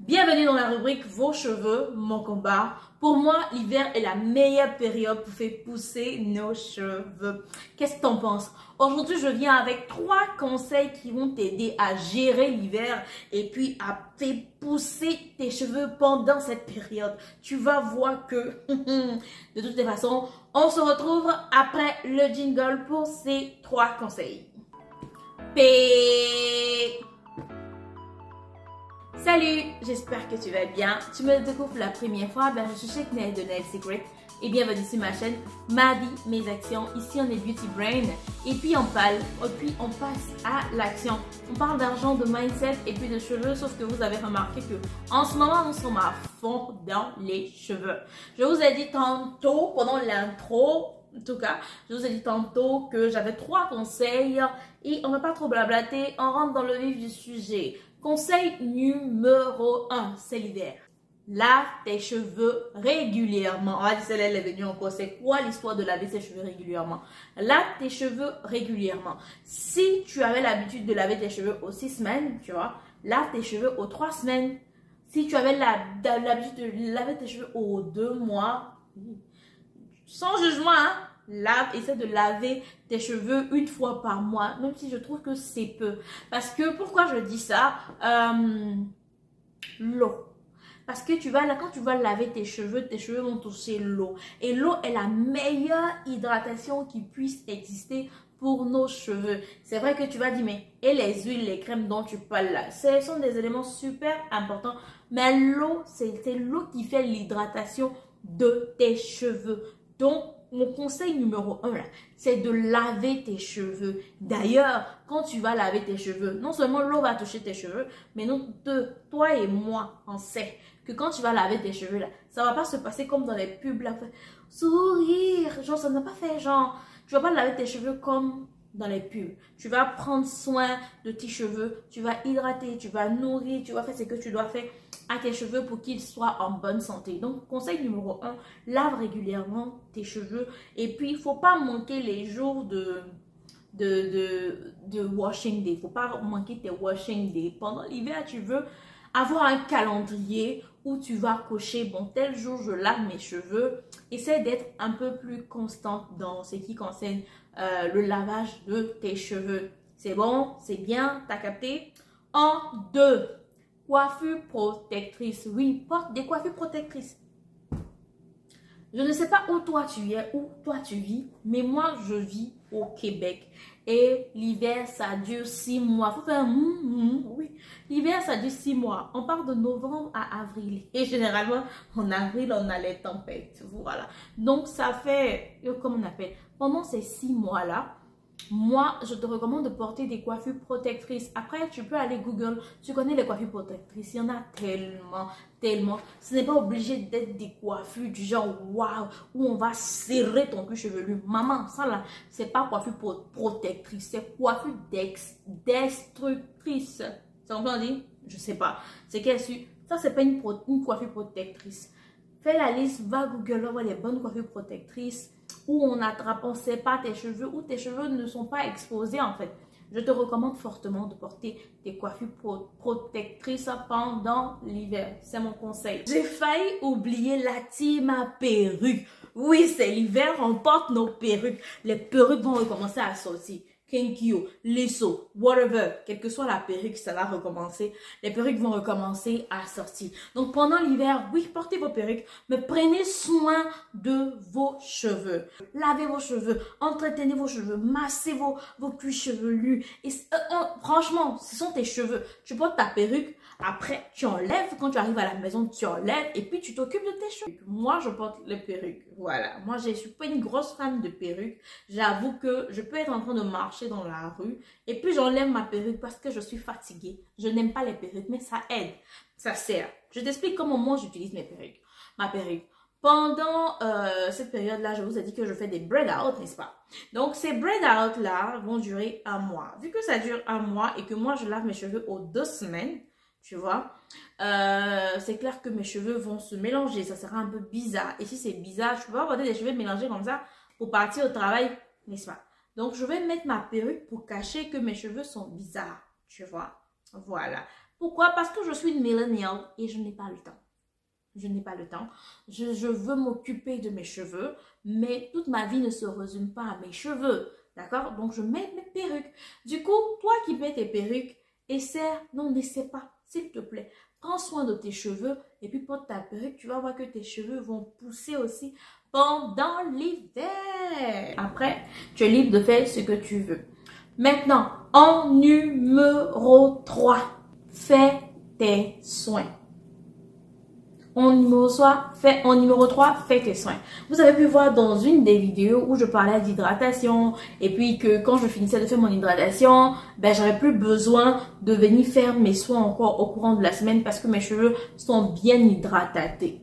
Bienvenue dans la rubrique Vos cheveux, mon combat. Pour moi, l'hiver est la meilleure période pour faire pousser nos cheveux. Qu'est-ce que t'en penses? Aujourd'hui, je viens avec 3 conseils qui vont t'aider à gérer l'hiver et puis à faire pousser tes cheveux pendant cette période. Tu vas voir que, de toutes les façons, on se retrouve après le jingle pour ces 3 conseils. Salut, j'espère que tu vas bien. Si tu me découvres la première fois, je suis Cheikh Nail de Nail Secret et bienvenue sur ma chaîne Ma vie, mes actions. Ici on est Beauty Brain et puis on passe à l'action. On parle d'argent, de mindset et puis de cheveux, sauf que vous avez remarqué que en ce moment nous sommes à fond dans les cheveux. Je vous ai dit tantôt pendant l'intro. En tout cas, je vous ai dit tantôt que j'avais 3 conseils et on ne va pas trop blablater, on rentre dans le vif du sujet. Conseil numéro 1, c'est l'hiver. Lave tes cheveux régulièrement. On va dire, celle-là, elle est venue encore. C'est quoi l'histoire de laver ses cheveux régulièrement? Lave tes cheveux régulièrement. Si tu avais l'habitude de laver tes cheveux aux 6 semaines, tu vois, lave tes cheveux aux 3 semaines. Si tu avais l'habitude de laver tes cheveux aux 2 mois, sans jugement, hein? Essaie de laver tes cheveux 1 fois par mois, même si je trouve que c'est peu. Parce que, pourquoi je dis ça? L'eau. Parce que quand tu vas laver tes cheveux vont toucher l'eau. Et l'eau est la meilleure hydratation qui puisse exister pour nos cheveux. C'est vrai que tu vas dire, mais et les huiles, les crèmes dont tu parles là, ce sont des éléments super importants. Mais l'eau, c'est l'eau qui fait l'hydratation de tes cheveux. Donc, mon conseil numéro 1, c'est de laver tes cheveux. D'ailleurs, quand tu vas laver tes cheveux, non seulement l'eau va toucher tes cheveux, mais nous deux, toi et moi, on sait que quand tu vas laver tes cheveux, là, ça va pas se passer comme dans les pubs, là, sourire, genre ça n'a pas fait genre, tu vas pas laver tes cheveux comme dans les pubs. Tu vas prendre soin de tes cheveux, tu vas hydrater, tu vas nourrir, tu vas faire ce que tu dois faire à tes cheveux pour qu'ils soient en bonne santé. Donc, conseil numéro 1, lave régulièrement tes cheveux. Et puis, il ne faut pas manquer les jours de washing day. Il ne faut pas manquer tes washing day. Pendant l'hiver, tu veux avoir un calendrier où tu vas cocher, bon, tel jour, je lave mes cheveux. Essaie d'être un peu plus constante dans ce qui concerne le lavage de tes cheveux. C'est bon, c'est bien, t'as capté? En 2, coiffure protectrice. Oui, porte des coiffures protectrices. Je ne sais pas où toi tu es, où toi tu vis, mais moi je vis au Québec. Et l'hiver ça dure 6 mois. Faut faire oui. L'hiver ça dure 6 mois. On part de novembre à avril. Et généralement en avril on a les tempêtes. Voilà. Donc ça fait, comment on appelle, pendant ces 6 mois là, moi, je te recommande de porter des coiffures protectrices. Après, tu peux aller Google. Tu connais les coiffures protectrices. Il y en a tellement, tellement. Ce n'est pas obligé d'être des coiffures du genre waouh, où on va serrer ton cuir chevelu. Maman, ça là, c'est pas coiffure protectrice. C'est coiffure destructrice. C'est comment on dit? Je sais pas. C'est qu'elle suit. Ça, c'est pas une coiffure protectrice. Fais la liste, va Google, va voir les bonnes coiffures protectrices où on attrape, on ne sait pas tes cheveux, où tes cheveux ne sont pas exposés en fait. Je te recommande fortement de porter des coiffures protectrices pendant l'hiver. C'est mon conseil. J'ai failli oublier la team à perruque. Oui, c'est l'hiver, on porte nos perruques. Les perruques vont recommencer à sortir. Kenkyo, Lesso, whatever, quelle que soit la perruque, ça va recommencer. Les perruques vont recommencer à sortir. Donc pendant l'hiver, oui, portez vos perruques, mais prenez soin de vos cheveux. Lavez vos cheveux, entretenez vos cheveux, massez vos cuirs chevelus. Et franchement, ce sont tes cheveux. Tu portes ta perruque, après tu enlèves, quand tu arrives à la maison, tu enlèves et puis tu t'occupes de tes cheveux. Moi, je porte les perruques. Voilà, moi je suis pas une grosse fan de perruques. J'avoue que je peux être en train de marcher dans la rue et puis j'enlève ma perruque parce que je suis fatiguée. Je n'aime pas les perruques, mais ça aide, ça sert. Je t'explique comment moi j'utilise mes perruques. Ma perruque. Pendant cette période-là, je vous ai dit que je fais des braid out, n'est-ce pas? Donc ces braid out-là vont durer 1 mois. Vu que ça dure 1 mois et que moi je lave mes cheveux aux 2 semaines, tu vois, c'est clair que mes cheveux vont se mélanger, ça sera un peu bizarre. Et si c'est bizarre, je peux pas avoir des cheveux mélangés comme ça pour partir au travail, n'est-ce pas? Donc je vais mettre ma perruque pour cacher que mes cheveux sont bizarres, tu vois. Voilà. Pourquoi? Parce que je suis une millennial et je n'ai pas le temps. Je n'ai pas le temps. Je veux m'occuper de mes cheveux, mais toute ma vie ne se résume pas à mes cheveux. D'accord? Donc, je mets mes perruques. Du coup, toi qui mets tes perruques, n'essaie pas, s'il te plaît. Prends soin de tes cheveux et puis porte ta perruque. Tu vas voir que tes cheveux vont pousser aussi pendant l'hiver. Après, tu es libre de faire ce que tu veux. Maintenant, en numéro 3, fais tes soins. En numéro 3, fais tes soins. Vous avez pu voir dans une des vidéos où je parlais d'hydratation et puis que quand je finissais de faire mon hydratation, ben j'avais plus besoin de venir faire mes soins encore au courant de la semaine parce que mes cheveux sont bien hydratés.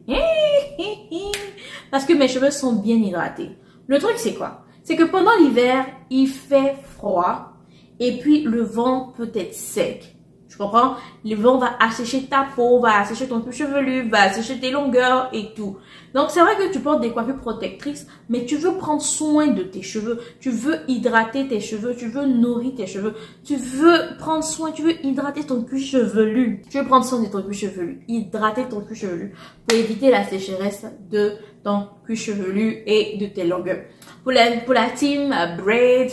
Parce que mes cheveux sont bien hydratés. Le truc c'est quoi? C'est que pendant l'hiver, il fait froid et puis le vent peut être sec. Tu comprends? Le vent va assécher ta peau, va assécher ton cuir chevelu, va assécher tes longueurs et tout. Donc, c'est vrai que tu portes des coiffures protectrices, mais tu veux prendre soin de tes cheveux. Tu veux hydrater tes cheveux, tu veux nourrir tes cheveux. Tu veux prendre soin, tu veux hydrater ton cuir chevelu. Tu veux prendre soin de ton cuir chevelu, hydrater ton cuir chevelu pour éviter la sécheresse de ton cuir chevelu et de tes longueurs. Pour la team braid,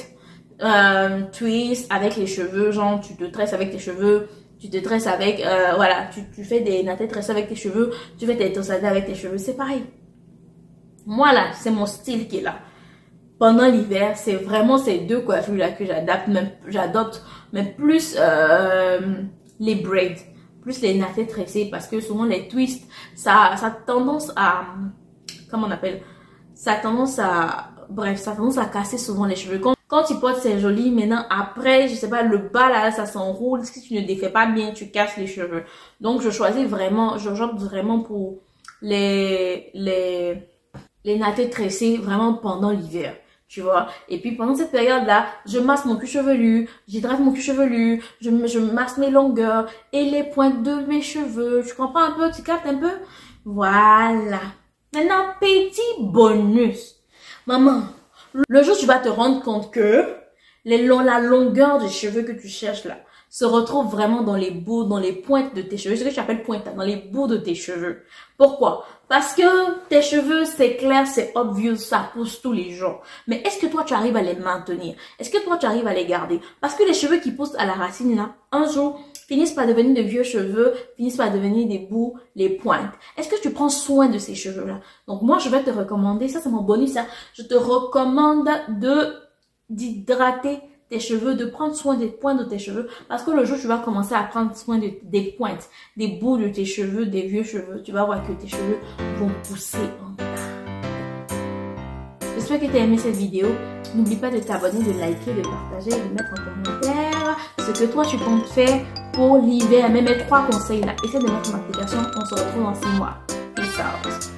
twist avec les cheveux, genre tu te tresses avec tes cheveux, tu te tresses avec, voilà, tu fais des nattes tressées avec tes cheveux, tu fais tes tossadas avec tes cheveux, c'est pareil. Moi là, c'est mon style qui est là. Pendant l'hiver, c'est vraiment ces deux coiffures là que j'adopte, mais plus les braids, plus les nattes tressées parce que souvent les twists, ça a tendance à, comment on appelle, ça a tendance à, bref, ça a tendance à casser souvent les cheveux. Quand tu portes, c'est joli. Maintenant, après, je sais pas, le bas là, ça s'enroule. Si tu ne défais pas bien, tu casses les cheveux. Donc, je choisis vraiment, j'opte vraiment pour les nattes tressées vraiment pendant l'hiver. Tu vois. Et puis, pendant cette période-là, je masse mon cuir chevelu, j'hydrate mon cuir chevelu, je masse mes longueurs et les pointes de mes cheveux. Tu comprends un peu? Tu captes un peu? Voilà. Maintenant, petit bonus. Maman, le jour où tu vas te rendre compte que la longueur des cheveux que tu cherches là se retrouve vraiment dans les bouts, dans les pointes de tes cheveux. C'est ce que j'appelle pointe, dans les bouts de tes cheveux. Pourquoi? Parce que tes cheveux, c'est clair, c'est obvious, ça pousse tous les jours. Mais est-ce que toi, tu arrives à les maintenir? Est-ce que toi, tu arrives à les garder? Parce que les cheveux qui poussent à la racine là, un jour, finissent par devenir de vieux cheveux, finissent par devenir des bouts, les pointes. Est-ce que tu prends soin de ces cheveux-là? Donc moi, je vais te recommander, ça c'est mon bonus, ça. Je te recommande d'hydrater tes cheveux, de prendre soin des pointes de tes cheveux. Parce que le jour où tu vas commencer à prendre soin des pointes, des bouts de tes cheveux, des vieux cheveux, tu vas voir que tes cheveux vont pousser en tas. J'espère que tu as aimé cette vidéo. N'oublie pas de t'abonner, de liker, de partager, de mettre en commentaire ce que toi tu comptes faire pour l'hiver. Même mes 3 conseils là. Essaie de mettre en application. On se retrouve dans 6 mois. Peace out.